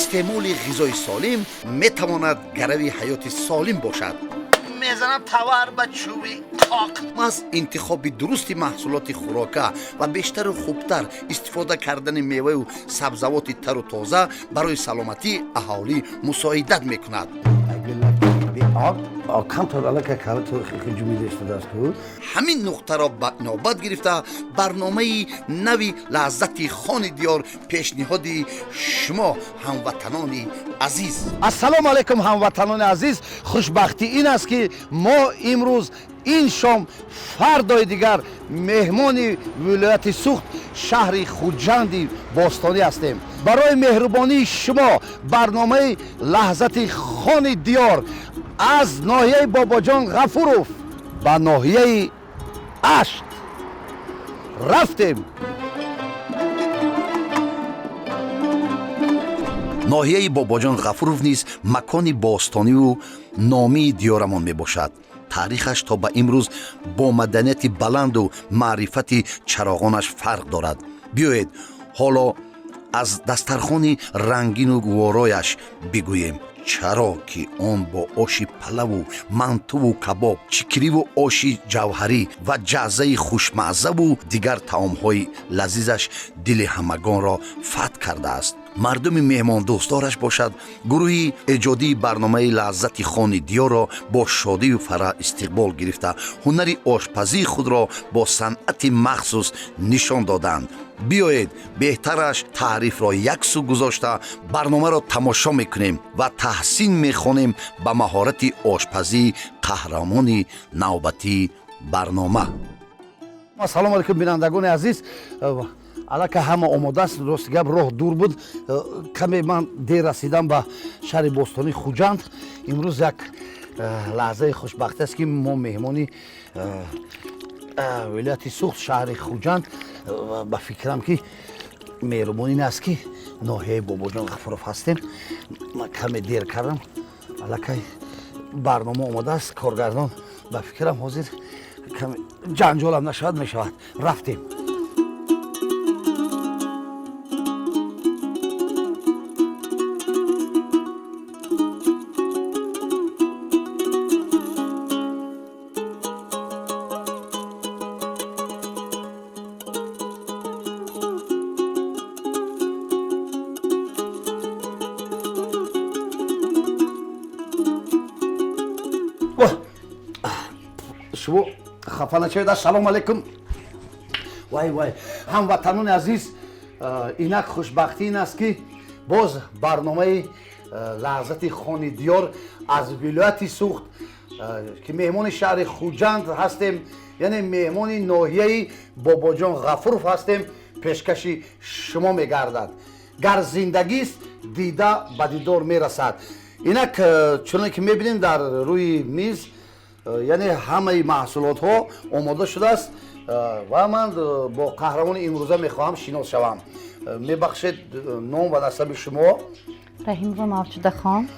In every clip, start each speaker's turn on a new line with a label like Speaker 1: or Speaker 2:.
Speaker 1: استعمال غذای سالم میتواند گروی حیات سالم باشد.
Speaker 2: میزنم توار به چوبی تاق.
Speaker 1: از انتخاب درست محصولات خوراکه و بیشتر و خوبتر استفاده کردن میوه و سبزوات تر و تازه برای سلامتی اهالی مساعدت میکند.
Speaker 2: کم تا بالا که کارت خجومی داشته داشت تو
Speaker 1: همین نقطه را به نوبت گرفته برنامه نوی لذت خان دیار پیشنهاد شما هموطنان عزیز.
Speaker 2: السلام علیکم هموطنان عزیز. خوشبختی این است که ما امروز این شام فردای دیگر مهمان ولایت سوخت شهر خوجند باستانی هستیم. برای مهربانی شما برنامه لحظت خان دیار از ناحیه باباجان غفوروف به ناحیه اشت رفتیم.
Speaker 1: ناحیه باباجان غفوروف نیز مکانی باستانی و نامی دیارمان می باشد. تاریخش تا به امروز با مدنیت بلند و معرفت چراغانش فرق دارد. بیایید حالا از دسترخوان رنگین و گوارایش بگوییم. چرا که آن با آش پلو و منتو و کباب، چکری و آش جوهری و جزه خوشمزه و دیگر طعام‌های لذیذش دل همگان را فتح کرده است. مردم مهمان دوستدارش باشد گروهی ایجادی برنامه لذت خان دیار را با شادی و فرح استقبال گرفته هنری آشپزی خود را با صنعت مخصوص نشان دادند. بیایید بهترش تعریف را یک سو گذاشته برنامه را تماشا میکنیم و تحسین میخوانیم به مهارت آشپزی قهرمان نوبتی برنامه.
Speaker 2: سلام علیکم بینندگان عزیز. الان که همه آماده است، راست گپ راه دور بود، کمی من دیر رسیدم به شهر باستانی خوجند. امروز یک لحظه خوشبختی است که ما مهمانی ولایت سوخت شهر خوجند به فکرم که مهربانی این است که ناحیه باباجان غفوروف هستیم. من کمی دیر کردم، الان که برنامه آماده است، کارگردان به فکرم حاضر، کمی جنجالم نشود میشود. رفتیم. شما خفه نشوید. سلام علیکم. وای هموطنان عزیز، اینک خوشبختی این است که باز برنامه لحظت خان دیار از ولایت سوخت که مهمان شهر خوجند هستیم، یعنی مهمان ناحیه باباجان غفوروف هستیم، پیشکش شما میگردد. گر زندگی است دیده به دیدار میرسد. اینک چون که میبینیم در روی میز یعنی همه محصولات ها آماده شده است و من با قهرمان امروزه میخواهم شناس شوم. میبخشید نام و نسب شما؟
Speaker 3: رحیم و موجوده خان،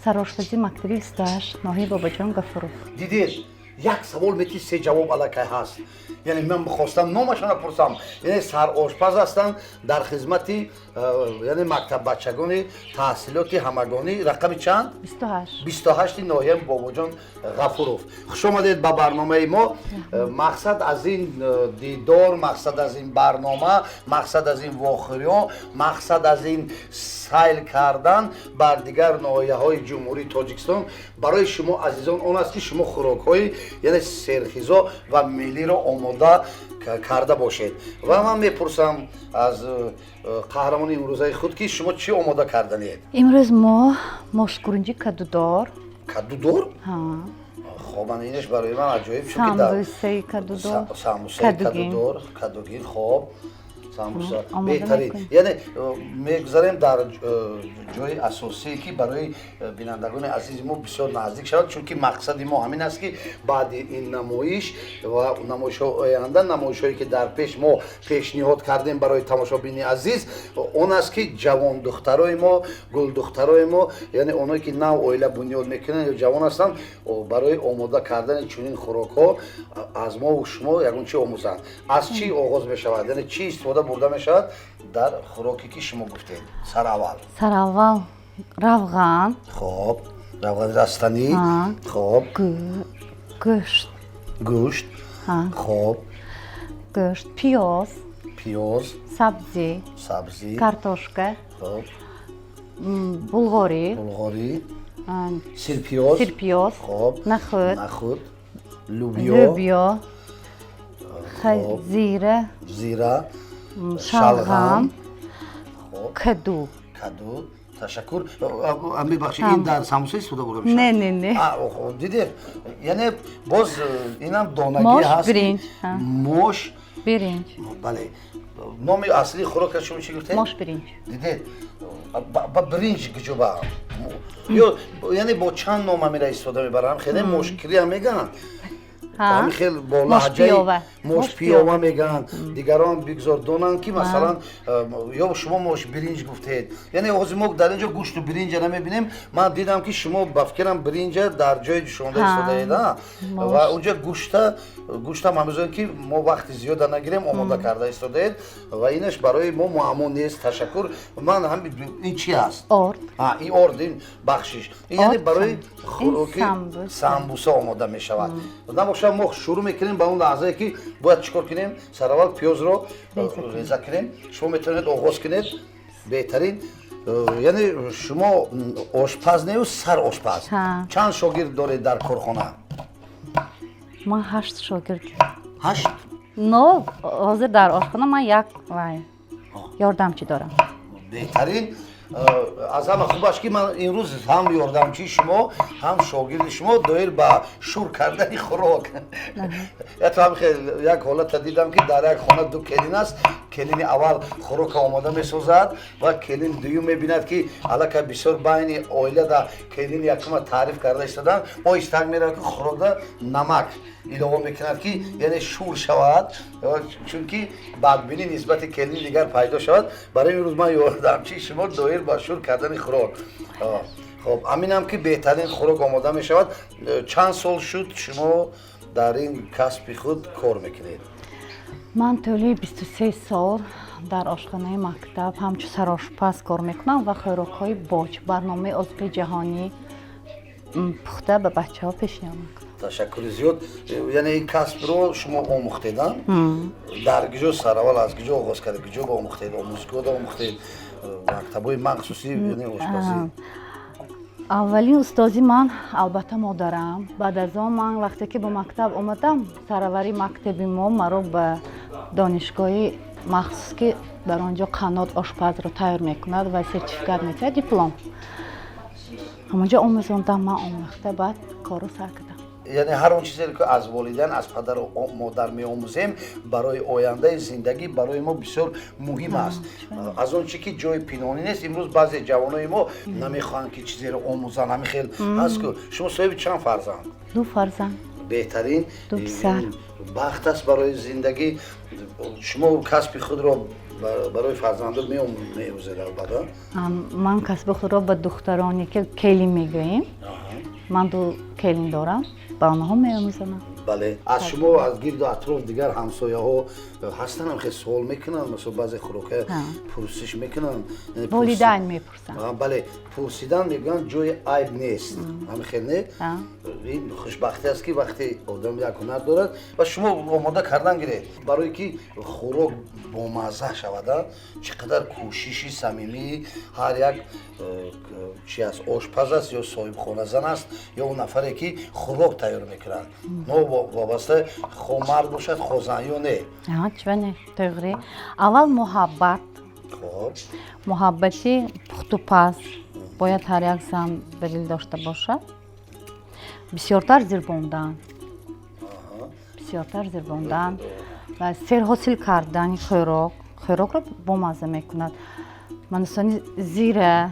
Speaker 3: سرآشپزی مکتبی 28 ناحیه باباجان غفوروف.
Speaker 1: دیدید یک سوال میتی سه جواب الکی هست. یعنی من بخواستم نامشان را پرسم، یعنی سرآشپز هستند در خدمت یعنی مکتب بچگان تحصیلات همگانی. رقم چند؟ 28 ناحیه باباجان غفوروف. خوش آمدید به برنامه ما. مقصد از این دیدار، مقصد از این برنامه، مقصد از این واخریان، مقصد از این سیل کردن بر دیگر ناحیه های جمهوری تاجیکستان برای شما عزیزان آن است که شما خوراک های یعنی سرخیزا و ملی را آماده کرده باشید. و من میپرسم از قهرمان امروزه خود که شما چی آماده کردنید؟
Speaker 3: امروز ما مشکورنجی کدودار.
Speaker 1: کدودار؟
Speaker 3: ها.
Speaker 1: خب اینش برای من عجایب شد.
Speaker 3: سامبوسه کدودار.
Speaker 1: سامبوسه کدودار، کدوگین. خب سامبوسا بهترین. یعنی میگذاریم در جای اساسی که برای بینندگان عزیز ما بسیار نزدیک شود، چون که مقصد ما همین است که بعد این نمایش و نمایش ها آینده، نمایش هایی که در پیش ما پیشنهاد کردیم برای تماشابین عزیز، اون است که جوان دخترای ما، گل دخترای ما، یعنی اونایی که نو اویله بنیاد میکنن یا جوان هستند، برای آماده کردن چنین خوراک ها از ما و شما یگان چی آموزند. از چی آغاز بشود، یعنی چی استفاده
Speaker 2: істифода бурда мешавад дар хӯроке ки шумо гуфтед? Сараввал.
Speaker 3: Сараввал равған,
Speaker 2: хоб, равғани растанӣ, хоб,
Speaker 3: гӯшт,
Speaker 2: гӯшт, хоб,
Speaker 3: гӯшт, пиёз,
Speaker 2: пиёз,
Speaker 3: сабзӣ,
Speaker 2: сабзӣ,
Speaker 3: картошка,
Speaker 2: хоб,
Speaker 3: булғорӣ,
Speaker 2: булғорӣ, сирпиёз,
Speaker 3: сирпиёз,
Speaker 2: хоб,
Speaker 3: нахӯд,
Speaker 2: нахӯд, лӯбиё,
Speaker 3: лӯбиё, зира,
Speaker 2: зира,
Speaker 3: шалғам,
Speaker 2: хоб,
Speaker 3: каду.
Speaker 2: каду. Ташаккур. Мебахшед, ин дар самоса истифода бурда мешавад?
Speaker 3: Не.
Speaker 2: Дидед? Яъне боз инам донагӣ
Speaker 3: Мош,
Speaker 2: ҳаст.
Speaker 3: биринҷ.
Speaker 2: Мош,
Speaker 3: Биринҷ.
Speaker 2: бале. Номи аслии хӯрокаш шумо чӣ гуфтед?
Speaker 3: Мош биринҷ.
Speaker 2: Дидед? Ба биринҷ гиҷоба. Ё яъне бо чанд ном амира истифода мебаранд? Хеле мошкилӣ ҳам мегӯянд. ҳамин хел бо лаҳҷаи мошпиёва мегӯянд. Дигарон бигзор донанд ки масалан ё шумо мош биринҷ гуфтед. Яъне ҳозир мо дар инҷо гӯшту биринҷа намебинем. Ман дидам ки шумо ба фикрам биринҷа дар ҷои ҷӯшонда истодаед, ва унҷа гӯштам ҳамезон ки мо вақти зиёда нагирем омода карда истодаед ва инаш барои мо муаммо нест. Ташаккур. Ман ин чӣ аст?
Speaker 3: Орд.
Speaker 2: Ин орд, ин бахшиш. Ин яъне барои хӯроки самбуса омода мешавад. Намошад мо шурӯъ мекунем ба он лаҳзае ки бояд чикор кунем? Сараввал пиёзро реза кунем. Шумо метавонед оғоз кунед. Беҳтарин. Яъне шумо ошпаз нею, сар ошпаз. Чанд шогирд доред дар корхона?
Speaker 3: Ман 8 шогирд.
Speaker 2: 8?
Speaker 3: Но ҳозир дар ошхона ман як ёрдамчӣ дорам.
Speaker 2: Беҳтарин. Аз ҳама хубаш ки ман имрӯз ҳам ёрдамчии шумо, ҳам шогирди шумо доир ба шур кардани хӯрок. Як ҳолата дидам ки дар як хона ду келин аст. Келини аввал хӯрока омода месозад ва келини дуюм мебинад ки аллакай бисёр байни оилада келини якума таъриф карда истоданд. Оҳистак меравад ки хӯрокда намак илова мекунад ки яъне шур шавад, чунки бадбинӣ нисбати келини дигар пайдо шавад. Барои имрӯз ман ёрдамчии шумо доир ба шур кардани хӯрок. Хоб, аминам ки беҳтарин хӯрок омода мешавад. Чанд сол шуд шумо дар ин касби худ кор мекунед?
Speaker 3: Ман тӯли 23 сол дар ошхонаи мактаб ҳамчун сарошпаз кор мекунам ва хӯрокҳои боҷ, барномаи озбуки ҷаҳонӣ пухта ба бачаҳо пешниҳод мекунам.
Speaker 2: Ташаккури зиёд. Яъне ин касбро шумо омӯхтед? Дар киҷо сараввал аз киҷо оғоз кардед? Киҷо омӯхтед? Омӯзгоҳда омӯхтед? Мактабҳои махсуси яъне ошпазӣ?
Speaker 3: аввалин устозӣ ман албатта модарам. Баъд аз он ман вақте ки ба мактаб омадам, саравари мактаби мо маро ба донишгоҳи махсус ки дар он ҷо қанот ошпазро тайёр мекунад ва сертификат метиҳад, диплом. ҳамонҷо омӯзондам, ман омӯхта баъд корро сар кардам.
Speaker 2: Яъне ҳар он чизе ки аз волидайн, аз падару модар меомӯзем барои ояндаи зиндагӣ барои мо бисёр муҳим аст. Аз он чи ки ҷои пинҳонӣ нест. Имрӯз баъзе ҷавонои мо намехоҳанд ки чизеро омӯзанд. Ҳамин хел ҳаст ку шумо соҳиби чанд фарзанд?
Speaker 3: 2 фарзанд.
Speaker 2: Беҳтарин.
Speaker 3: 2 писар.
Speaker 2: бахт аст барои зиндагӣ. Шумо касби худро барои фарзандо меомӯзед албатта?
Speaker 3: Ман касби худро ба духтароне ки келин мегӯем. Ман 2 келин дорам. Ба онҳо меомӯзонам.
Speaker 2: бале. Аз шумо аз гирду атроф дигар ҳамсояҳо ҳастанд, хеле суол мекунанд, масалан баъзе хӯрокҳо пурсиш мекунанд.
Speaker 3: Волидайн мепурсанд.
Speaker 2: Бале, пурсидан мегӯянд ҷои айб нест. Ҳамин хел не? Ин хушбахтӣ аст ки вақте одам як ҳунар дорад ва шумо омода кардан гиред барое ки хӯрок бомазза шавад. Чӣ қадар кӯшиши самимӣ ҳар як чи аст, ошпаз аст ё соҳибхоназан аст ё он нафаре ки хӯрок тайёр мекунад. Но вобаста хо мард бошад, хо зан ё не?
Speaker 3: чӣ не? Тоғри. Аввал муҳаббат. муҳаббати пухтупаз бояд ҳар як зан ба дил дошта бошад. Бисёртар зирбондан ва серҳосил кардани хӯрокро бомазза мекунад. Манисони зира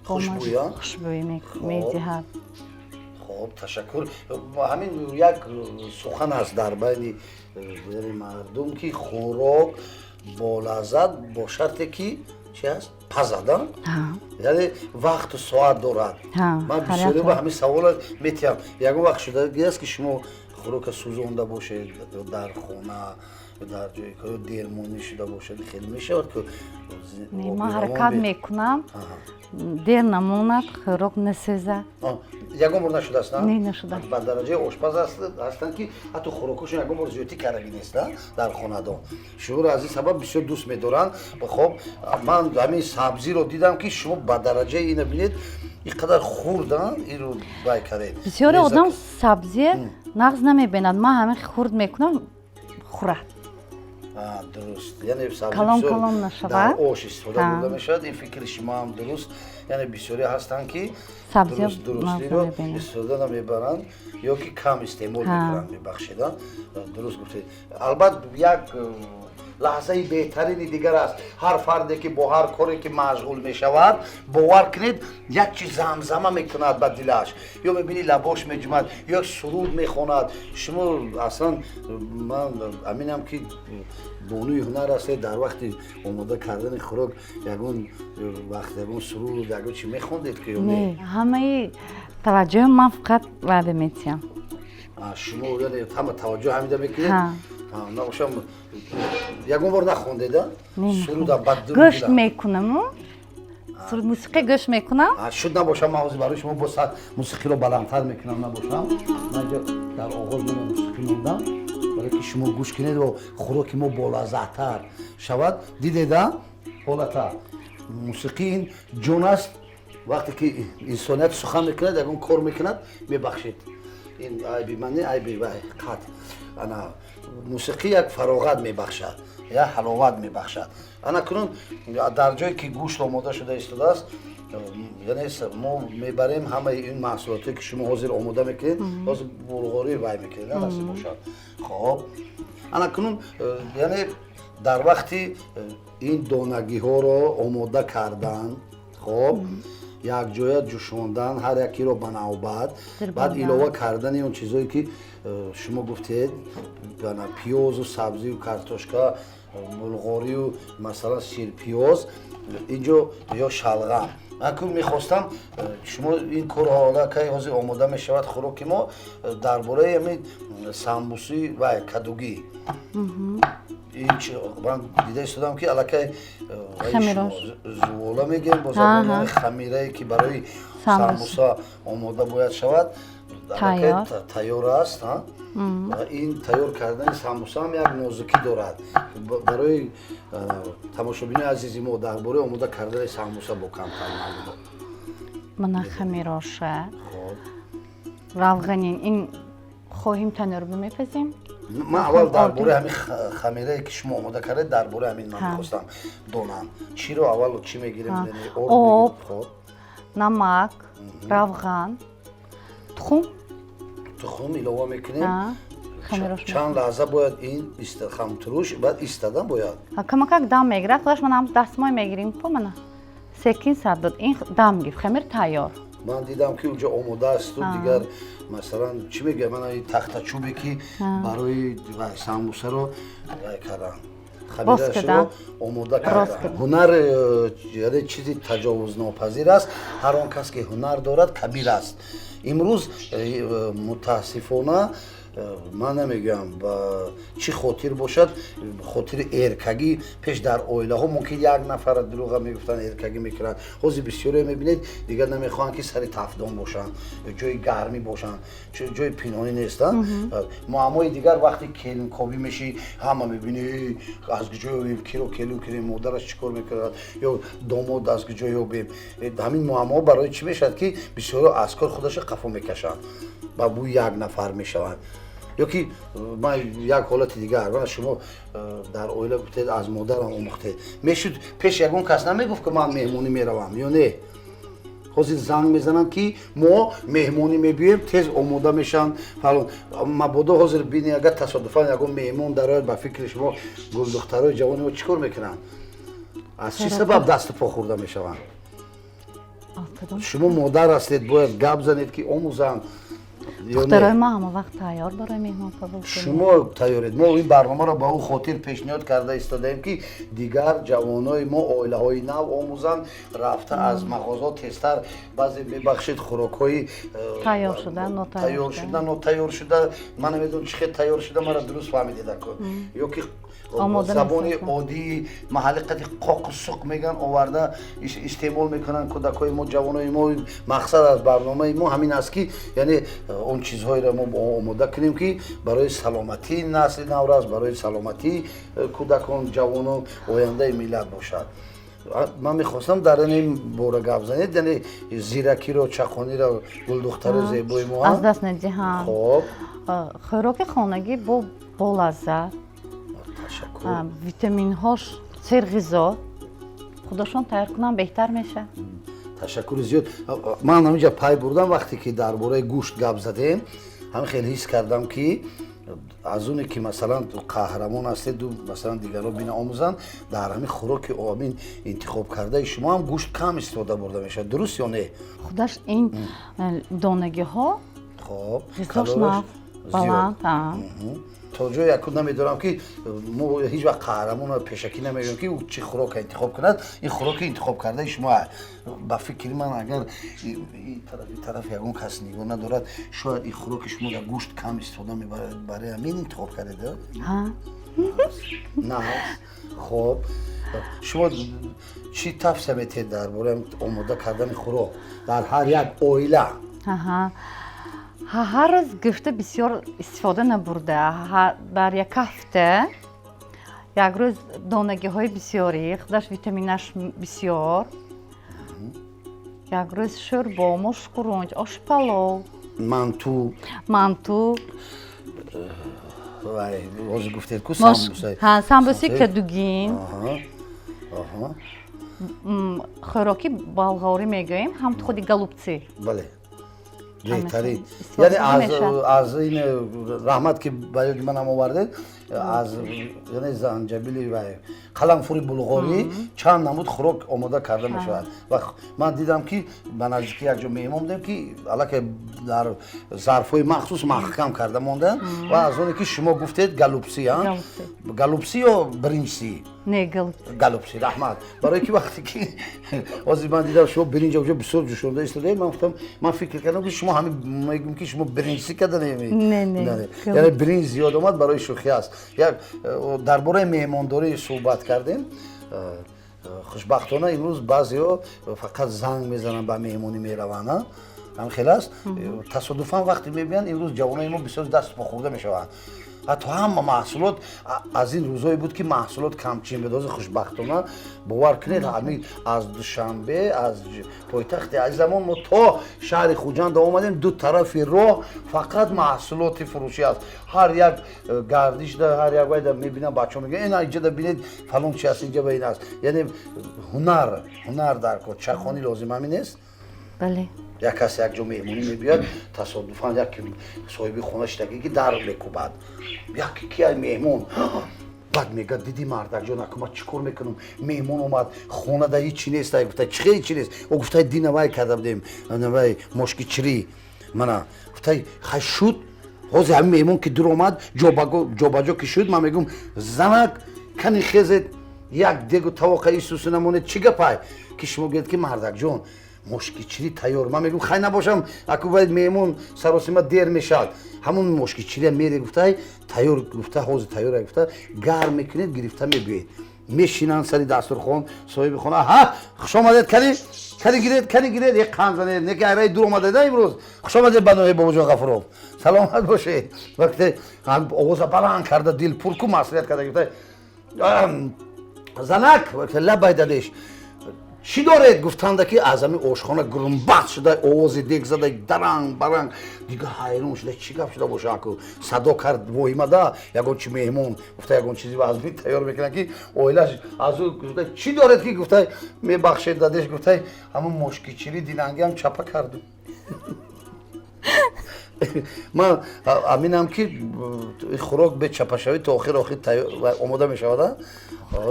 Speaker 3: хушбӯӣ медиҳад.
Speaker 2: Хоб, ташаккур. Ҳамин як сухан аст дар байни мардум ки хӯрок болаззат бо шарте ки чи аст? Пазада? Яъне вақту соат дорад. Ман бисёре ба ҳамин савола метиҳам. Ягон вақт шудагӣ аст ки шумо хӯрока сӯзонда бошед дар хона дар ҷое ки дермонӣ шуда бошад хеле мешавад ки
Speaker 3: ман ҳаракат мекунам дер намонад хӯрок насезад.
Speaker 2: ягон бор нашудааст
Speaker 3: Не, нашудааст.
Speaker 2: ба дараҷаи ошпаз ҳастанд ки ҳатто хӯрокашон ягон бор зиёдӣ кардаги нест дар хонадон. Шумо аз ин сабаб бисёр дӯст медоранд. Хоб ман ҳамин сабзиро дидам ки шумо ба дараҷаи ина бинед ин қадар хурдан инро бай каред.
Speaker 3: бисёре одам сабзие нағз намебинад, ман ҳамин хурд мекунам хӯрад.
Speaker 2: дуруст, яъне сабзи
Speaker 3: Калон
Speaker 2: бисёр
Speaker 3: калон нашавад.
Speaker 2: дар ош истифода бурда мешавад. ин фикри шумо ҳам дуруст. яъне бисёре ҳастанд ки
Speaker 3: Сабзия
Speaker 2: дурустиро
Speaker 3: мағз намебинанд.
Speaker 2: истифода намебаранд ё ки кам истеъмол мекунанд мебахшеда. дуруст гуфтед. албат як лаҳзаи беҳтарини дигар аст. ҳар фарде ки бо ҳар коре ки машғул мешавад, бовар кунед як чиз замзама мекунад ба дилаш, ё мебинӣ лабош меҷумад, ё суруд мехонад. шумо аслан ман аминам ки бонуи ҳунар ҳастед, дар вақти омода кардани хӯрок ягон вақт ягон суруд ягон чӣ мехондед ки ё не?
Speaker 3: Не, ҳамаи таваҷҷӯҳи ман фақат ваъда метиҳам.
Speaker 2: шумо яъне ҳама таваҷҷӯҳ ҳамида мекунед?
Speaker 3: Ҳа.
Speaker 2: набошам ягон бор нахондеда? Суруда баддум
Speaker 3: гӯшт
Speaker 2: дидам.
Speaker 3: мекунаму мусиқӣ гӯшт мекунам.
Speaker 2: шуд набошам ман ҳозир барои шумо бо сад мусиқиро баландтар мекунам набошам. ман ҷо дар оғоз мана мусиқӣ мондам барои ки шумо гӯш кунед ва хӯроки мо болаззаттар шавад. дидеда ҳолата мусиқӣ ин ҷон аст. вақте ки инсоният сухан мекунад ягон кор мекунад мебахшед. ин айби ман не айби қат. ана мусиқӣ як фароғат мебахшад, я ҳаловат мебахшад. ана кунун дар ҷое ки гӯшт омода шуда истодааст, яъне мо мебарем ҳамаи ин маҳсулоте ки шумо ҳозир омода мекунед, ҳозир булғорӣ вай мекунед насиб бошад. хоб ана кунун яъне дар вақти ин донагиҳоро омода кардан, хоб якҷоя ҷӯшондан ҳар якиро ба навбат, баъд илова кардани он чизое ки шумо гуфтед, пиёзу сабзию картошка, булғорию масалан сирпиёз, инҷо ё шалғам. акун мехостам шумо ин корҳола кай ҳозир омода мешавад хӯроки мо дар бораи ҳамин самбуси ва кадугӣ. ман дида истодам ки аллакай зувола мегӯем бо забони хамирае ки барои самбуса омода бояд шавад. тайёр аст. ин тайёр кардани самбуса ҳам як нозукӣ дорад. барои тамошобинои азизи мо дар бораи омода кардани самбуса бо камтар маълумот.
Speaker 3: мана хамироша равғанин ин хоҳем танӯр бимепазем.
Speaker 2: ман аввал дар бораи ҳамин хамирае ки шумо омода кардед дар бораи ҳамин ман мехостам донам. чиро аввал чӣ мегирем?
Speaker 3: об, намак, равған, тухм
Speaker 2: илова мекунем. чанд лаҳза бояд ин хамтуруш баъд истодан бояд
Speaker 3: камакак дам мегирад. худаш ман ҳам дастмой мегирим помана секин сабдод ин дам гифт хамир тайёр.
Speaker 2: ман дидам ки уҷо омода асту дигар масалан чӣ мегӯям ман ин тахтачӯбе ки барои самбусаро кардам хамирашро омода кардам. ҳунар яъне чизи таҷовузнопазир аст. ҳар он кас ки ҳунар дорад кабир аст. имрӯз мутаассифона ман намегӯям ба чӣ хотир бошад, хотири эркагӣ пеш дар оилаҳо мумкин як нафара дурӯға мегуфтанд эркагӣ мекунанд. ҳозир бисёре мебинед дигар намехоҳанд ки сари тафдон бошанд, ҷои гармӣ бошанд, ҷои пинҳонӣ нестанд. муаммои дигар вақте келинкобӣ мешӣ ҳама мебинӣ аз куҷо ёбем, киро келин кунем, модараш чӣ кор мекунад, ё домод аз куҷо ёбем. ҳамин муаммо барои чӣ мешавад ки бисёро аз кор худашро қафо мекашанд, ба бӯи як нафар мешаванд. ё ки ман як ҳолати дигар ман шумо дар оила гуфтед аз модарам омӯхтед мешуд пеш ягон кас намегуфт ки ман меҳмонӣ меравам ё не. ҳозир занг мезананд ки мо меҳмонӣ мебиёем тез омода мешаванд фалон. мабодо ҳозир бини агар тасодуфан ягон меҳмон дарояд ба фикри шумо гулдухтарои ҷавони мо чӣ кор мекунанд? аз чӣ сабаб дасту по хӯрда мешаванд? шумо модар ҳастед бояд гап занед ки омӯзанд
Speaker 3: духтарои ман ҳама вақт тайёр барои меҳмон қабул кунем.
Speaker 2: шумо тайёред. мо ин барномаро ба ӯ хотир пешниҳод карда истодаем ки дигар ҷавонои мо оилаҳои нав омӯзанд рафта аз мағозот тезтар баъзе бибахшед хӯрокҳои
Speaker 3: тайёр шуда
Speaker 2: нотайёр шуда ман намедонам чӣ хел тайёр шуда мара дуруст фаҳмидеда ё ки забони оддии маҳаллӣ қади қоқусуқ меган оварда истеъмол мекунанд кӯдакҳои мо ҷавонои мо. мақсад аз барномаи мо ҳамин аст ки яъне он чизҳоеро мо омода кунем ки барои саломатии насли наврас барои саломатии кӯдакон ҷавонон ояндаи миллат бошад. ман мехостам дар ин бора гап занед яъне зиракиро чақониро гулдухтари зебои мо
Speaker 3: аз даст надиҳам.
Speaker 2: хоб
Speaker 3: хӯроки хонагӣ бо лаззат, витаминҳош серғизо худошон тайёр кунам беҳтар мешавад.
Speaker 2: ташаккури зиёд. ман ҳаминҷа пай бурдам вақте ки дар бораи гӯшт гап задем ҳамин хеле ҳис кардам ки аз оне ки масалан қаҳрамон ҳастеду масалан дигаро бина омӯзанд дар ҳамин хӯроки омин интихоб кардаи шумо ҳам гӯшт кам истифода бурда мешавад, дуруст ё не?
Speaker 3: худаш ин донагиҳо
Speaker 2: хоб
Speaker 3: ғизош нав баланд.
Speaker 2: то ҷо якуд намедонам ки мо ҳеҷ вақт қаҳрамонро пешакӣ намегӯем ки чӣ хӯрока интихоб кунад. ин хӯроки интихоб кардаи шумо ба фикри ман агар ин тараф ягон кас нигоҳ надорад шояд ин хӯроки шумо дар гӯшт кам истифода мебарад барои ҳамин интихоб кардеда? на хоб шумо чӣ тавсия метиҳед дар бораи омода кардани хӯрок дар ҳар як оила?
Speaker 3: ҳар рӯз гӯшта бисёр истифода набурда, бар як ҳафта як рӯз донагиҳои бисёрӣ худаш витаминаш бисёр, як рӯз шӯрбо, мошқурунҷ, оши палов, манту
Speaker 2: ҳозир гуфтед ку
Speaker 3: самбуси кадугин, хӯроки болғорӣ мегӯем ҳам худи голубци.
Speaker 2: бале беҳтарин яъне аз ин раҳмат ки ба ёди манам овардед аз яъне занҷабили ва қаламфури булғорӣ чанд намуд хӯрок омода карда мешавад. ва ман дидам ки ба наздики як ҷо меҳмон будем ки аллакай дар зарфҳои махсус маҳкам карда монданд ва аз оне ки шумо гуфтед галупси галупси ё бринҷси?
Speaker 3: не
Speaker 2: галупси. раҳмат. барое ки вақте ки ҳозир ман дидам шумо бринҷ оҷо бисёр ҷӯшонда истодаед ман гуфтам ман фикр кардам ки шумо ҳамин мегӯем ки шумо бринҷси када яъне бринҷ зиёд омад барои шӯхӣ аст. як дар бораи меҳмондорӣ суҳбат кардем. хушбахтона имрӯз баъзеҳо фақат занг мезананд ба меҳмонӣ мераванд. ҳам хел аст тасодуфан вақте мебинанд имрӯз ҷавонои мо бисёр даст похӯрда мешаванд. ҳатто ҳама маҳсулот аз ин рӯзҳое буд ки маҳсулот камчин буд. ҳозир хушбахтона бовар кунед ҳамин аз душанбе аз пойтахти азизамон мо то шаҳри хуҷанд омадем ду тарафи роҳ фақат маҳсулоти фурӯшӣ аст. ҳар як гардишда ҳар як вайда мебинам бачаҳо мегӯянд ин инҷада бинед фалон чи аст инҷа ба ин аст. яъне ҳунар дар кор чахонӣ лозим ҳамин нест?
Speaker 3: бале
Speaker 2: як кас як ҷо меҳмонӣ мебиёд тасодуфан як соҳиби хона шидаги ки дар мекӯбад яке ки ай меҳмон баъд мегӯяд диди мардакҷон аку ман чӣ кор мекунам меҳмон омад хонада ҳичи нест гуфта чӣ ҳичи нест о гуфтай ди навай карда будем навай мошки чирӣ мана гуфтай хай шуд ҳозир ҳамин меҳмон ки дур омад ҷобаҷо ки шуд ман мегӯям занак кани хезед як дегу тавоқаи сусу намонед чӣ гапай ки шумо гӯед ки мардакҷон мошкичирӣ тайёр. ман мегӯям хай набошам аку бояд меҳмон саросима дер мешавад ҳамун мошкичирия мере гуфтай тайёр гуфта ҳозир тайёр гуфта гарм мекунед гирифта мегӯед мешинанд сари дастурхон соҳиби хона ҳа хушомадед кани гиред як қан занед неки айраи дур омадеда имрӯз хушомадед ба ноҳияи бобоҷон ғафуров саломат бошед. вақте овоза баланд карда дил пур ку маслиҳат карда гуфта занак лабай дадеш чӣ доред гуфтанда ки аз ҳамин ошхона гурумбаст шуда овози дег зада даранг баранг дига ҳайрон шуда чӣ гап шуда боша аку садо кард воимада ягон чи меҳмон гуфта ягон чизи вазми тайёр мекунад ки оилаш аз ӯ гуфта чӣ доред ки гуфтай мебахшед дадеш гуфтай ҳамун мошкичирӣ динангиам чапа карду ман аминам ки хӯрок бе чапашавӣ то охир омода мешавад.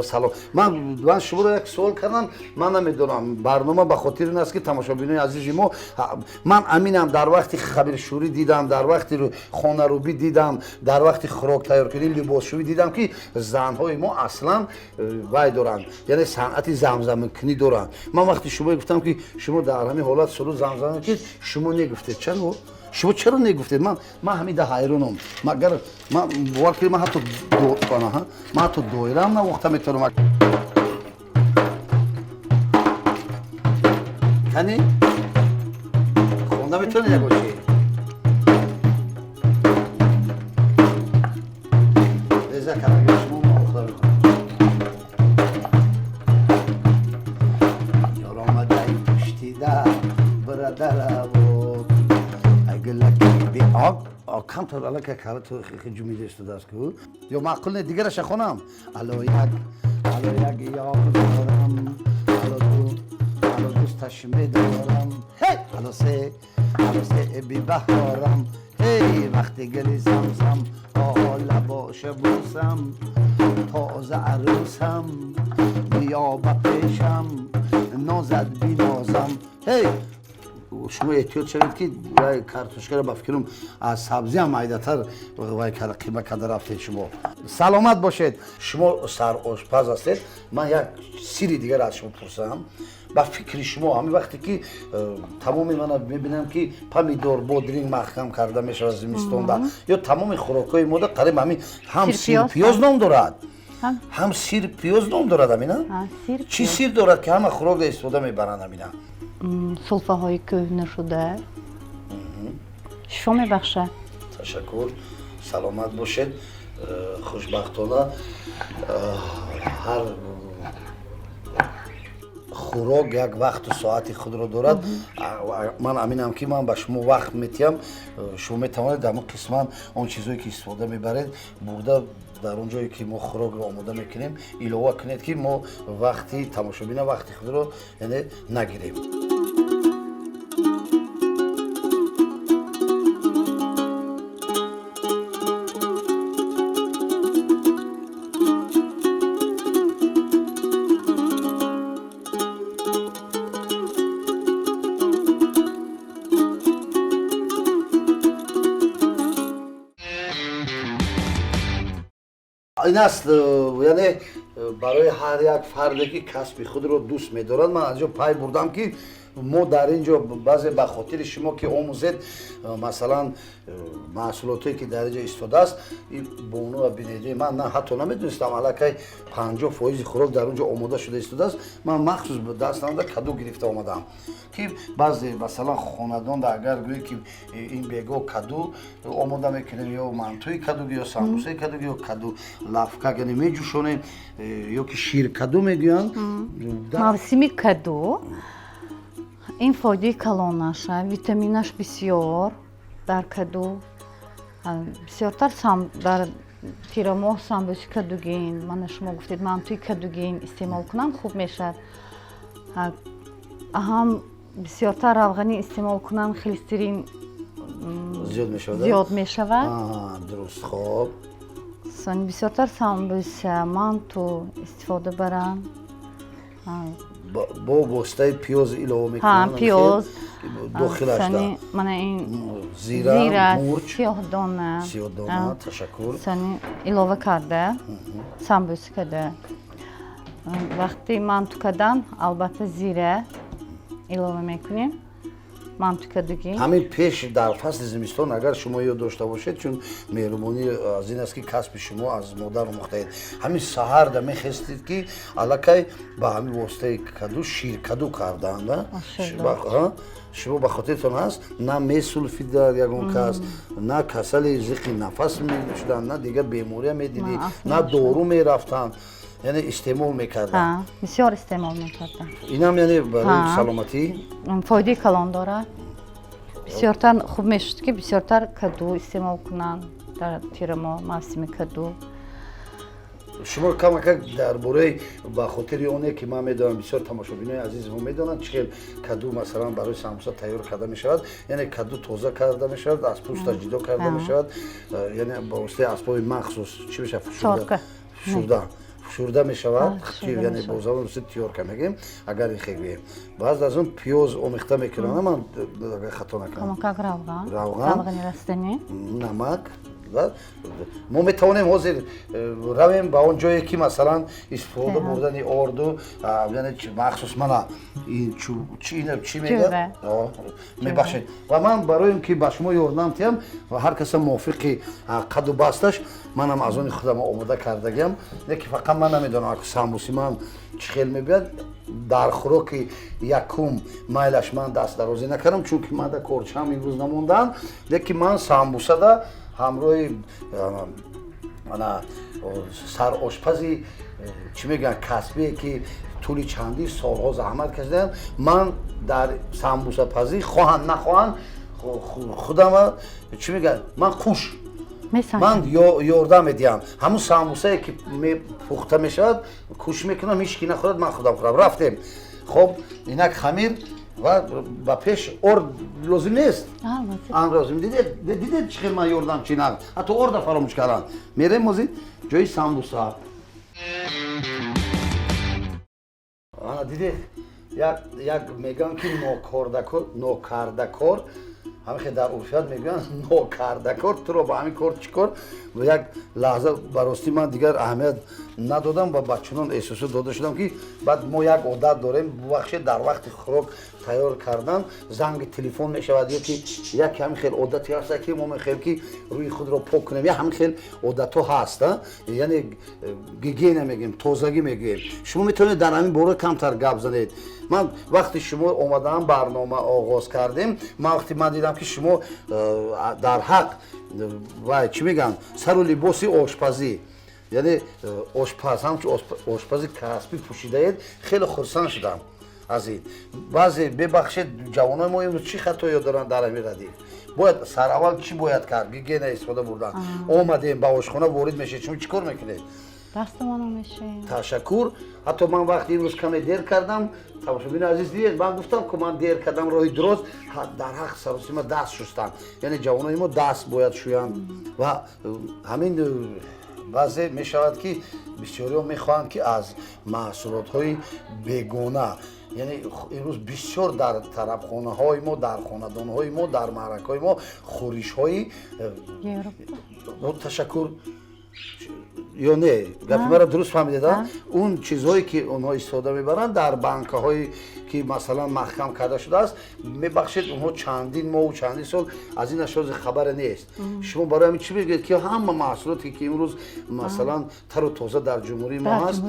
Speaker 2: салом. Ман шуморо як суол кардам. Ман намедонам барнома ба хотир ин аст ки тамошобинои азизи мо, ман аминам дар вақти хабиршурӣ дидам, дар вақти хонарӯбӣ дидам, дар вақти хӯрок тайёркунӣ, либосшӯӣ дидам ки занҳои мо аслан вай доранд, яъне санъати замзамикунӣ доранд. Ман вақти шумо гуфтам ки шумо дар ҳамин ҳолат сурӯ замзама мекунед, шумо негуфтед чаро? شما چرا نگفتید؟ من همیده حیرانم. مگر من باور کنید من حتی دایره هم نه وقتا میتونم. کنی؟ خونده میتونه نگوشی. ریزه کنه شما مخدا بکنم. یار آمده ای پشتی در برادر بود. کم تو الان که کار تو خیلی جمیده است که یا معقول نه دیگرش خونم الو یک یار دارم الو دوستش میدارم الو سه بی بهارم هی وقتی گلی زمزم لباش بوسم تازه عروسم بیا با پیشم نازد بی نازم هی شما احتیاط شوید که کارتوشکا را با فکرم از سبزی هم معیدتر قیمه کرده رفتید شما. سلامت باشید. شما سر آشپز هستید. من یک سری دیگر از شما پرسم. با فکر شما همین وقتی که تمام من میبینم که پمیدور بادرینگ محکم کرده میشه از زمستون یا تمام خوراکای ما قریب همین هم سیر پیاز نام دارد. هم سیر پیاز نام دارد همینا؟ چی سیر دارد که همه خوراک استفاده میبرند همینا؟
Speaker 3: سلفه های کهنه شده شما میبخشه.
Speaker 2: تشکر. سلامت باشید. خوشبختانه هر خوراک یک وقت و ساعتی خود را دارد. من امینم که من به شما وقت میتیم شما میتوانید در اون قسمت اون چیزایی که استفاده میبرید برده در اونجایی که ما خوراک رو آماده میکنیم ایلوه کنید که ما وقتی تماشابین وقتی خود رو یعنی نگیریم. این است یعنی برای هر یک فردی که کسب خود رو دوست می‌دارد من از اینجا پای بردم که ما در اینجا بعضی به خاطر شما که آموزید مثلا محصولاتی که در اینجا استفاده است با اونو ببینید من نه حتی نمیدونستم الکی 50% خوراک در اونجا آماده شده استفاده است من مخصوص به دست نمیده کدو گرفته آمدم که بعضی مثلا خاندان اگر گویی که این بیگا کدو آماده میکنیم یا منتوی کدو یا سمبوسه کدو یا کدو لفکه یعنی میجوشونیم یا که شیر کدو میگن
Speaker 3: موسمی کدو این فایده کلانشه ویتامینش بسیار در کدو بسیارتر در تیرامو سامبوسی کدوگین من شما گفتید من توی کدوگین استعمال کنم خوب میشه هم بسیارتر روغنی استعمال کنم خلسترین زیاد میشود
Speaker 2: درست خوب
Speaker 3: بسیارتر سامبوسی من تو استفاده برم
Speaker 2: با واسطه پیاز ایلو میکنن
Speaker 3: پیاز
Speaker 2: داخلش دارم
Speaker 3: من این
Speaker 2: زیره مرچ
Speaker 3: سیاه دانه
Speaker 2: تشکر
Speaker 3: سنی ایلوه کرده سامبوس کرده وقتی مانتو کردن البته زیره ایلوه میکنیم مانتو کردگی
Speaker 2: همین پیش در فصل زمستان اگر شما یاد داشته باشید چون مهربانی از این است که کسب شما از مادر مختید همین سحر در میخستید که الکی با همین واسطه کدو شیر کدو کردند شما به خاطرتون هست نه میسولفید در یگون کس نه کسل زیق نفس میشدن نه دیگه بیماری میدیدی نه دارو میرفتن یعنی استعمال میکردن
Speaker 3: بسیار استعمال میکردن
Speaker 2: این هم یعنی برای سلامتی
Speaker 3: فایده کلان داره بسیارتر خوب میشد که بسیارتر کدو استعمال کنن در تیرما موسم کدو
Speaker 2: шумо камака дар бораи ба хотири оне ки ман медонам бисёр тамошобинои азизмо медонанд чӣ хел каду масалан барои самбуса тайёр карда мешавад, яъне каду тоза карда мешавад, аз пӯсташ ҷудо карда мешавад, яъне ба воситаи асбоби махсус чӣ мешавад фушурда мешавад, яъне бо забони русӣ тиёрка мегӯем, агар ихе гӯем. Баъд аз он пиёз омехта мекунам, ман агар хато накунам. Равған, намак. мо метавонем ҳозир равем ба он ҷое ки масалан истифода бурдани орду, яъне махсус мана чӣ мегӯяд? Мебахшед. Ва ман барои ки ба шумо ёрдам диҳам ва ҳар каса мувофиқи қаду басташ, манам аз они худам омода кардагиам. Не ки фақат ман намедонам самбуси ман чӣ хел мебиёяд. Дар хӯроки якум майлаш ман дастдарозӣ накардам, чунки ман да корчам имрӯз намондаанд, лекин ман самбусада ҳамроҳи сарошпази чӣ мегӯянд касбие ки тӯли чандин солҳо заҳмат кашидаам, ман дар самбусапазӣ хоҳанд нахоҳанд худама чӣ мегӯянд ман хуш ман ёрдам медиҳам. ҳамун самбусае ки пухта мешавад куш мекунам, ҳеҷ ки нахӯрад, ман худам хӯрам. рафтем. хоб инак хамир ва ба пеш орд лозим нест. лозим дидед чӣ хел ман ёрдам чӣ на ҳатто орда фаромӯш кардам. мерем мозид ҷои самбуса. ана дидед як мегӯям ки нокардакор ҳамин хел дар урфият мегӯянд нокардакор туро ба ҳамин кор чӣ кор. як лаҳза ба ростӣ ман дигар аҳамият надодам ва ба чунон эҳсосот дода шудам ки баъд мо як одат дорем бубахшед дар вақти хӯрок тайёр кардан занги телефон мешавад ё ки як ҳамин хел одати ҳаста ки мо мехоҳем ки рӯи худро пок кунем. як ҳамин хел одатҳо ҳаст, яъне гигиена мегӯем, тозагӣ мегӯем. шумо метавонед дар ҳамин бора камтар гап занед. ман вақти шумо омадаам барнома оғоз кардем, ман вақти ман дидам ки шумо дар ҳақ вай чӣ мегӯянд сару либоси ошпазӣ, яъне ошпаз ҳамчун ошпази касбӣ пӯшидаед, хеле хурсанд шудам аз ин. баъзе бебахшед ҷавонои мо имрӯз чӣ хатоё доранд дар ҳамин радиф. бояд сараввал чӣ бояд кард? гигиена истифода бурдан. омадем ба ошхона ворид мешед, шумо чӣ кор мекунед?
Speaker 3: дастамонро мешем.
Speaker 2: ташаккур. ҳатто ман вақти имрӯз каме дер кардам, тамошобини азиз дидед, ман гуфтам ки ман дер кардам роҳи дуроз, дар ҳақ саросима даст шустам. яъне ҷавонои мо даст бояд шӯянд ва ҳамин баъзе мешавад ки бисёриҳо мехоҳанд ки аз маҳсулотҳои бегона, яъне имрӯз бисёр дар тарабхонаҳои мо, дар хонадонҳои мо, дар маъракаҳои мо хӯришҳои ташаккур ё не гапи маро дуруст фаҳмидед? он чизҳое ки онҳо истифода мебаранд дар банкаҳое ки масалан маҳкам карда шудааст, мебахшед онҳо чандин моҳу чандин сол аз ин ашёи хабаре нест. шумо барои ҳамин чӣ мегӯед ки ҳама маҳсулоте ки имрӯз масалан тару тоза дар ҷумҳурии мо ҳаст,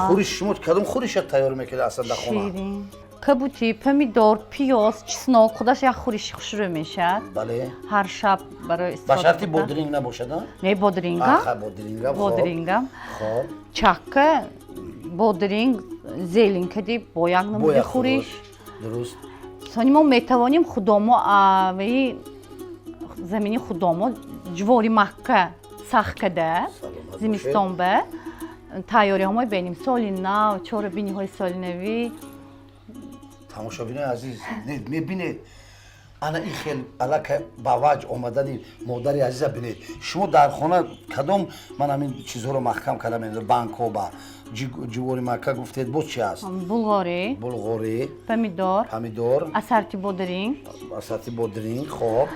Speaker 2: хӯриш шумо кадом хӯриша тайёр мекунед асла дар хона?
Speaker 3: кабути, помидор, пиёз, чеснок, худаш як хӯриши хушрӯ мешавад.
Speaker 2: бале
Speaker 3: ҳар шаб барои
Speaker 2: ба шарти бодринг набошад?
Speaker 3: не бодрингам.
Speaker 2: хоб
Speaker 3: чакка, бодринг, зеленка ди бо як намуди хӯриш.
Speaker 2: дуруст.
Speaker 3: сони мо метавонем худомо аваи замини худомо ҷувори макка сахт када зимистон ба тайёриҳои беним соли нав, чорабиниҳои соли навӣ.
Speaker 2: тамошобинои азиз мебинед ана ин хел алака ба ваҷ омадани модари азиза бинед. шумо дар хона кадом ман ҳамин чизҳоро маҳкам карда меназам? банкҳо ба ҷувори макка гуфтед, боз чӣ аст? булғорӣ, помидор, асарти бодринг. хоб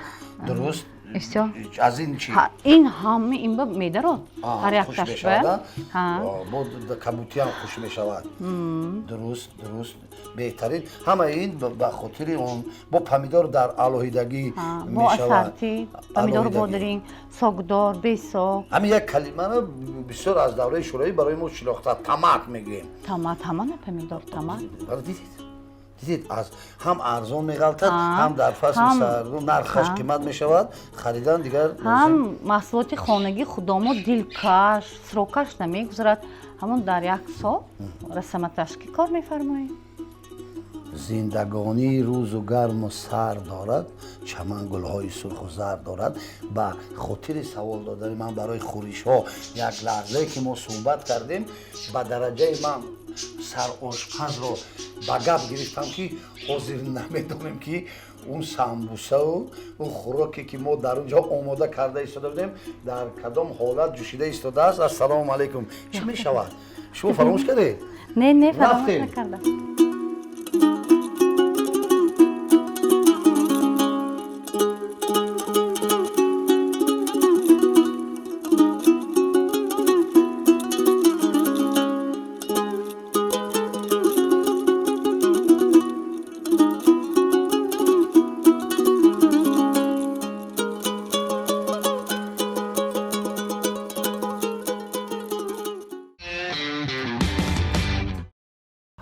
Speaker 2: дуруст. аз ин чӣ?
Speaker 3: ин ҳама ин ба медарод ҳар якташба
Speaker 2: кабутиам хуш мешавад. дуруст беҳтарин. ҳама ин ба хотири он бо помидор дар алоҳидагӣ мешавад.
Speaker 3: асарти помидор бодринг, согдор, бесог.
Speaker 2: ҳамин як калимаро бисёр аз давраи шӯравӣ барои мо шинохта тамак мегӯем.
Speaker 3: Ҳамана помидор тамак.
Speaker 2: дидед ҳам арзон меғалтад, ҳам дар фасли сардум нархаш қимат мешавад. харидан дигар
Speaker 3: ҳам маҳсулоти хонагӣ худомо дилкаш, срокаш намегузарад. ҳамон дар як сол расаматашкӣ кор мефармоем.
Speaker 2: زندگانی روز و گرم و سر دارد چمن گلهای سرخ و زرد دارد با خاطر سوال دادن من برای خوریش ها یک لحظه که ما صحبت کردیم با درجه من سر آشپز رو با گپ گرفتم که حاضر نمیدونیم که اون سمبوسه و اون خوراکی که ما در اونجا آماده کرده ایستاده بودیم در کدام حالت جوشیده ایستاده است. السلام علیکم. چی می شود؟ شما فراموش کردید؟
Speaker 3: نه فراموش
Speaker 2: رفتیم.
Speaker 3: نکردم.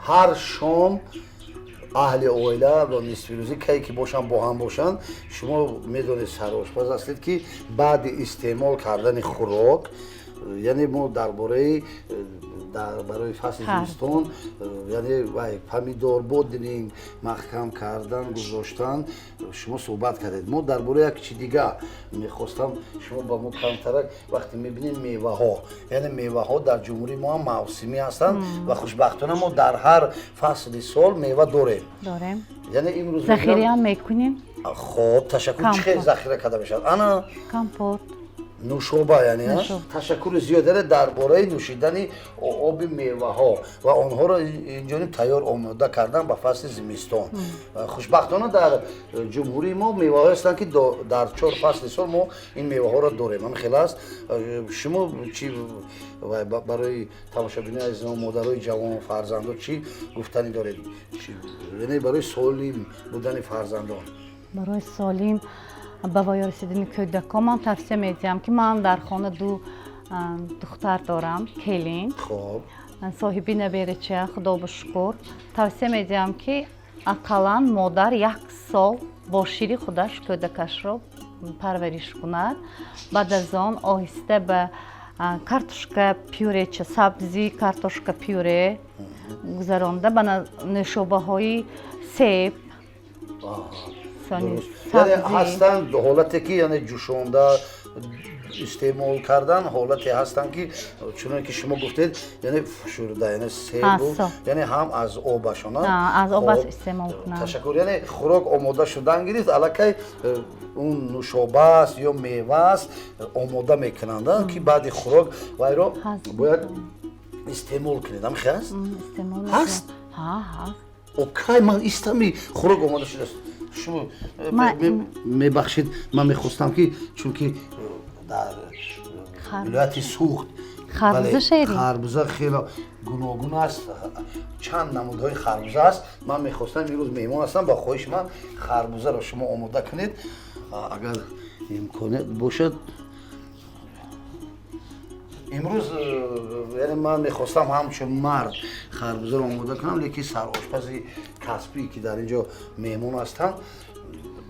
Speaker 2: هر شام اهل اویله و نصف روزی که باشن با هم باشن شما میدونید سرآشپز هستید که بعد استعمال کردن خوراک یعنی ما درباره برای فصل زمستان یعنی پمیدور بودنینگ محکم کردن گذاشتن شما صحبت کردید. ما درباره یک چیز دیگه میخواستم شما با ما کمترک وقتی میبینیم میوه ها یعنی میوه ها در جمهوری ما هم موسمی هستند و خوشبختانه ما در هر فصل سال میوه داریم. یعنی امروز
Speaker 3: ذخیره هم میکنیم.
Speaker 2: خب تشکر. چه ذخیره کرده باشد؟ انا
Speaker 3: کمپوت
Speaker 2: نوشابه یعنی تشکر زیاده درباره نوشیدن آب میوه ها و آنها را اینجا تیار آماده کردن به فصل زمستان. خوشبختانه در جمهوری ما میوه هستند که در 4 فصل سال ما این میوه ها را داریم. من خیلی است شما چی برای تماشابینان عزیزان مادرای جوان و فرزندان چی گفتنی دارید؟ یعنی برای سالم بودن فرزندان
Speaker 3: برای سالم به وای رسیدن کودکان من توصیه میدیم که من در خانه 2 دختر دارم کلین.
Speaker 2: خب
Speaker 3: صاحبی نبیرچه خدا به شکر. توصیه میدیم که اقلا مادر 1 سال با شیر خودش کودکش رو پرورش کند. بعد از آن آهسته به کارتوشکا پیوره چه سبزی کارتوشکا پیوره گذرانده به نوشابه های سیب
Speaker 2: یعنی هستن حالتی که یعنی جوشانده استعمال کردن حالتی هستن که چون که شما گفتید یعنی فشرده یعنی سیب یعنی هم از آبشون
Speaker 3: از آب استعمال کنن.
Speaker 2: تشکر. یعنی خوراک آماده شدن گرفت الکی اون نوشابه است یا میوه است آماده میکنند که بعد خوراک وای رو باید استعمال کنید. هم خیلی هست؟
Speaker 3: هست.
Speaker 2: اوکی من استمی خوراک آماده شده است. شما میبخشید من میخواستم که چون که در ولایت سوخت
Speaker 3: خربوزه شیرین
Speaker 2: خربوزه خیلی گوناگون است چند نمودهای خربوزه است. من میخواستم امروز میهمان هستم با خواهش من خربوزه رو شما آماده کنید اگر امکانات باشد. امروز یعنی من میخواستم همچون مرد خربوزه رو آماده کنم لیکن سرآشپز کسبی که در اینجا میمون هستن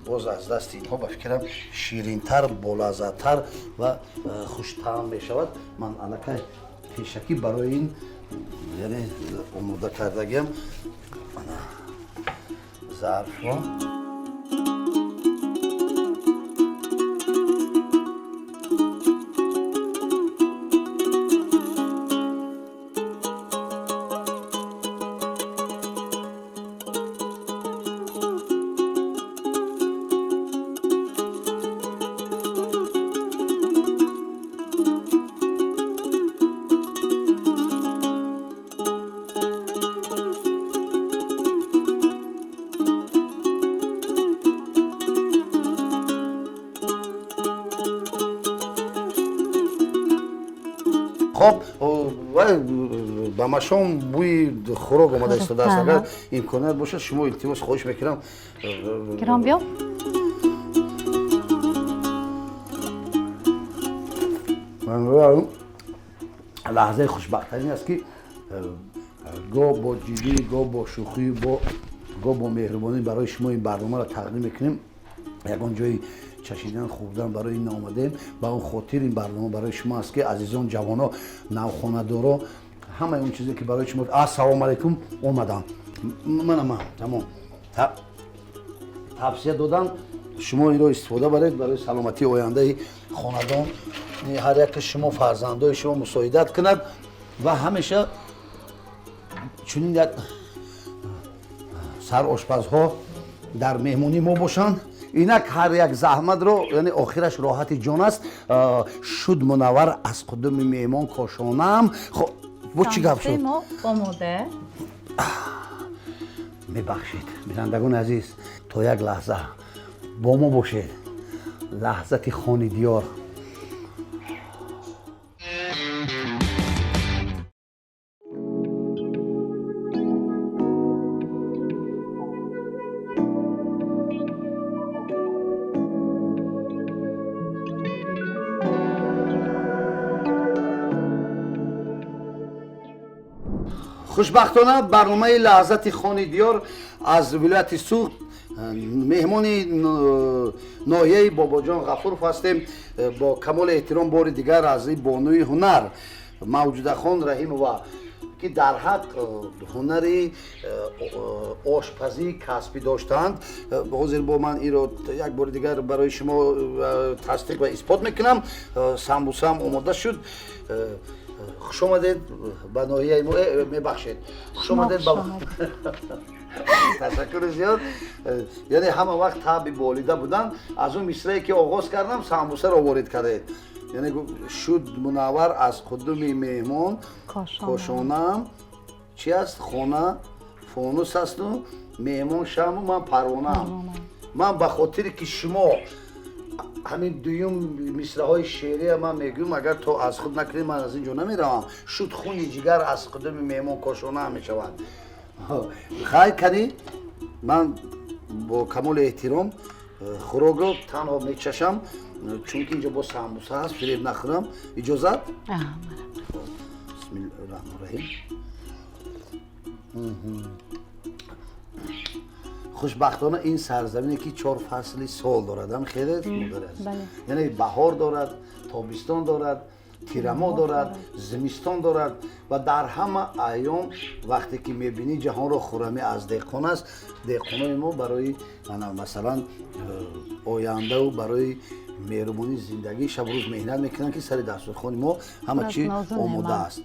Speaker 2: باز از دست اینها به فکرم شیرینتر بولذتر و خوش‌طعم میشود. من الکی پیشکی برای این یعنی آماده کردگیم ظرف رو خب با مشام بوی خوراک آمده ایستاده است. اگر امکانات باشه شما التماس خواهش میکنم
Speaker 3: گرام بیا.
Speaker 2: من لحظه خوشبختترین است که گاه با جدی گاه با شوخی گاه با مهربانی برای شما این برنامه را تقدیم میکنیم. یگان جای چشیدن خوردن برای این آمدیم با اون خاطر این برنامه برای شما است که عزیزان جوانا نوخانه‌دارا همه اون چیزی که برای شما السلام علیکم اومدم منم تمام тавсия додам шумо инро истифода баред барои саломатии ояндаи хонадон ҳар як шумо фарзандои шумо мусоидат кунад ва ҳамеша чунин як сарошпазҳо дар меҳмонӣ мо бошанд инак ҳар як заҳматро яъне охираш роҳати ҷон аст шуд мунаввар аз қудуми меҳмон кошонам бо чӣ гап шуд
Speaker 3: омода
Speaker 2: мебахшед бинандагони азиз то як лаҳза бо мо бошед лаҳзати хони диёр хушбахтона барномаи лаҳзати хони диёр аз вилояти суғд меҳмони ноҳияи бобоҷон ғафуров ҳастем бо камоли эҳтиром бори дигар аз и бонуи ҳунар мавҷудахон раҳимова ки дар ҳақ ҳунари ошпазӣ касбӣ доштаанд ҳозир бо ман иро як бори дигар барои шумо тасдиқ ва исбот мекунам самбусаам омода шуд хуш омадед ба ноҳияи мо мебахшед хуш омадед ба ташаккури зиёд яъне ҳама вақт таъби волида будан аз он мисрае ки оғоз кардам самбусаро ворид кардед яъне шуд мунаввар аз қудуми меҳмон кошонам чӣ аст хона фонус асту меҳмон шаму ман парвонаам ман ба хотире ки шумо ҳамин дуюм мисраҳои шеърия ман мегӯям агар то аз худ накунед ман аз ин ҷо намеравам шуд хуни ҷигар аз қудуми меҳмон кошонаам мешавад хайр канӣ ман бо камоли эҳтиром хӯрокро танҳо мечашам чунки инҷо бо самбуса ҳаст фиреб нахӯрам иҷозат бисмиллаҳирраҳмонирраҳим хушбахтона ин сарзамине ки 4 фасли сол дорад хеле яъне баҳор дорад тобистон дорад тирамо дорад зимистон дорад ва дар ҳама айём вақте ки мебинӣ ҷаҳонро хӯрамӣ аз деҳқон аст деҳқонои мо барои масалан ояндаву барои меҳрубонии зиндагӣ шабрӯз меҳнат мекунанд ки сари дастурхони мо ҳама чӣ омода аст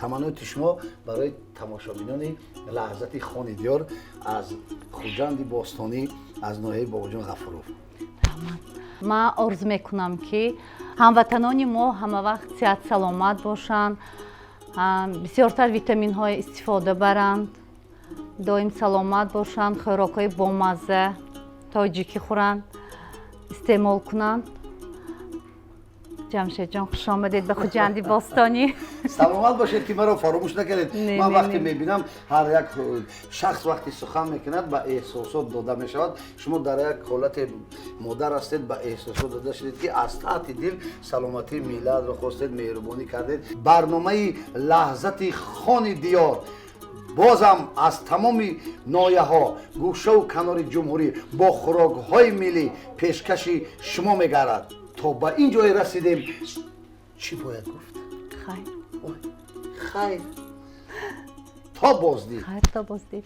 Speaker 2: таманноти шумо барои тамошобинони лаҳзати хони диёр аз хуҷанди бостонӣ аз ноҳияи бобоҷон ғафуров
Speaker 3: ман орзу мекунам ки ҳамватанони мо ҳама вақт сеҳат саломат бошанд бисёртар витаминҳо истифода баранд доим саломат бошанд хӯрокҳои бомазза тоҷикӣ хӯранд истеъмол кунанд ҷамшедҷон хуш омадед ба хуҷанди бостонӣ
Speaker 2: саломат бошед ки маро фаромӯш накардед ман вақте мебинам ҳар як шахс вақте сухан мекунад ба эҳсосот дода мешавад шумо дар як ҳолате модар ҳастед ба эҳсосот дода шудед ки аз таҳти дил саломатии миллатро хостед меҳрубонӣ кардед барномаи лаҳзати хони диёр бозам аз тамоми ноҳияҳо гӯшаву канори ҷумҳурӣ бо хӯрокҳои миллӣ пешкаши шумо мегардад то ба ин ҷое расидем чӣ бояд гуфт хайр то боздид